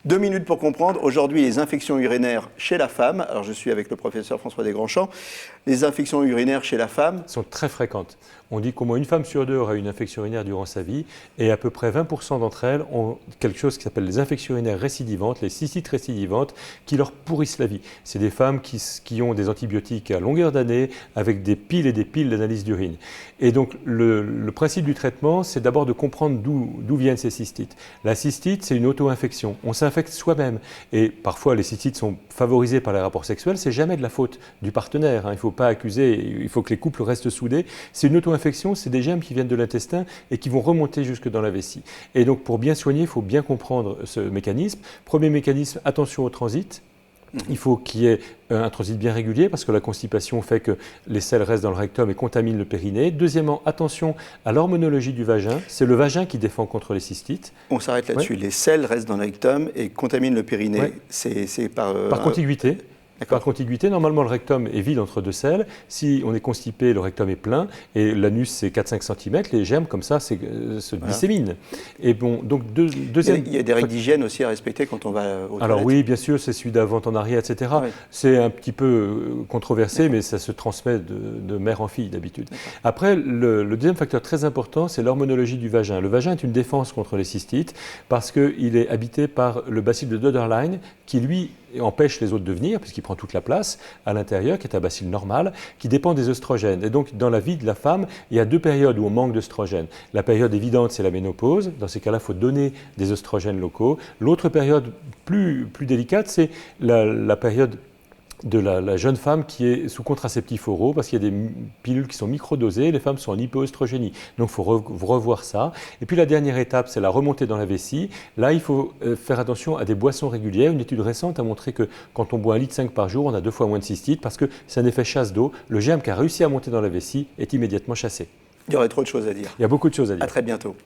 2 minutes pour comprendre. Aujourd'hui, les infections urinaires chez la femme. Alors, je suis avec le professeur François Desgrandchamps. Les infections urinaires chez la femme sont très fréquentes. On dit qu'au moins une femme sur deux aura une infection urinaire durant sa vie et à peu près 20% d'entre elles ont quelque chose qui s'appelle les infections urinaires récidivantes, les cystites récidivantes, qui leur pourrissent la vie. C'est des femmes qui ont des antibiotiques à longueur d'année avec des piles et des piles d'analyse d'urine. Et donc le principe du traitement, c'est d'abord de comprendre d'où viennent ces cystites. La cystite, c'est une auto-infection. On s'infecte soi-même et parfois les cystites sont favorisées par les rapports sexuels. C'est jamais de la faute du partenaire. Il ne faut pas accuser, il faut que les couples restent soudés. C'est une auto-infection, c'est des germes qui viennent de l'intestin et qui vont remonter jusque dans la vessie. Et donc pour bien soigner, il faut bien comprendre ce mécanisme. Premier mécanisme, attention au transit. Il faut qu'il y ait un transit bien régulier parce que la constipation fait que les selles restent dans le rectum et contaminent le périnée. Deuxièmement, attention à l'hormonologie du vagin. C'est le vagin qui défend contre les cystites. On s'arrête là-dessus. Ouais. Les selles restent dans le rectum et contaminent le périnée. Ouais. C'est par contiguïté. Par contiguïté, normalement le rectum est vide entre deux selles. Si on est constipé, le rectum est plein et l'anus c'est 4-5 cm. Les germes comme ça se disséminent. Et bon, donc deuxième. Il y a des règles d'hygiène aussi à respecter quand on va aux Alors toilettes. Oui, bien sûr, c'est celui d'avant en arrière, etc. Ouais. C'est un petit peu controversé, mais ça se transmet de mère en fille d'habitude. Après, le deuxième facteur très important, c'est l'hormonologie du vagin. Le vagin est une défense contre les cystites parce qu'il est habité par le bacille de Döderlein qui lui empêche les autres de venir, puisqu'il prend toute la place à l'intérieur, qui est un bacille normal, qui dépend des œstrogènes. Et donc, dans la vie de la femme, il y a 2 périodes où on manque d'œstrogènes. La période évidente, c'est la ménopause. Dans ces cas-là, il faut donner des œstrogènes locaux. L'autre période plus délicate, c'est la période de la jeune femme qui est sous contraceptifs oraux parce qu'il y a des pilules qui sont microdosées, les femmes sont en hypoœstrogénie. Donc il faut revoir ça. Et puis la dernière étape, c'est la remontée dans la vessie. Là, il faut faire attention à des boissons régulières. Une étude récente a montré que quand on boit 1,5 litre par jour, on a 2 fois moins de cystites parce que c'est un effet chasse d'eau. Le germe qui a réussi à monter dans la vessie est immédiatement chassé. Il y aurait trop de choses à dire. Il y a beaucoup de choses à dire. À très bientôt.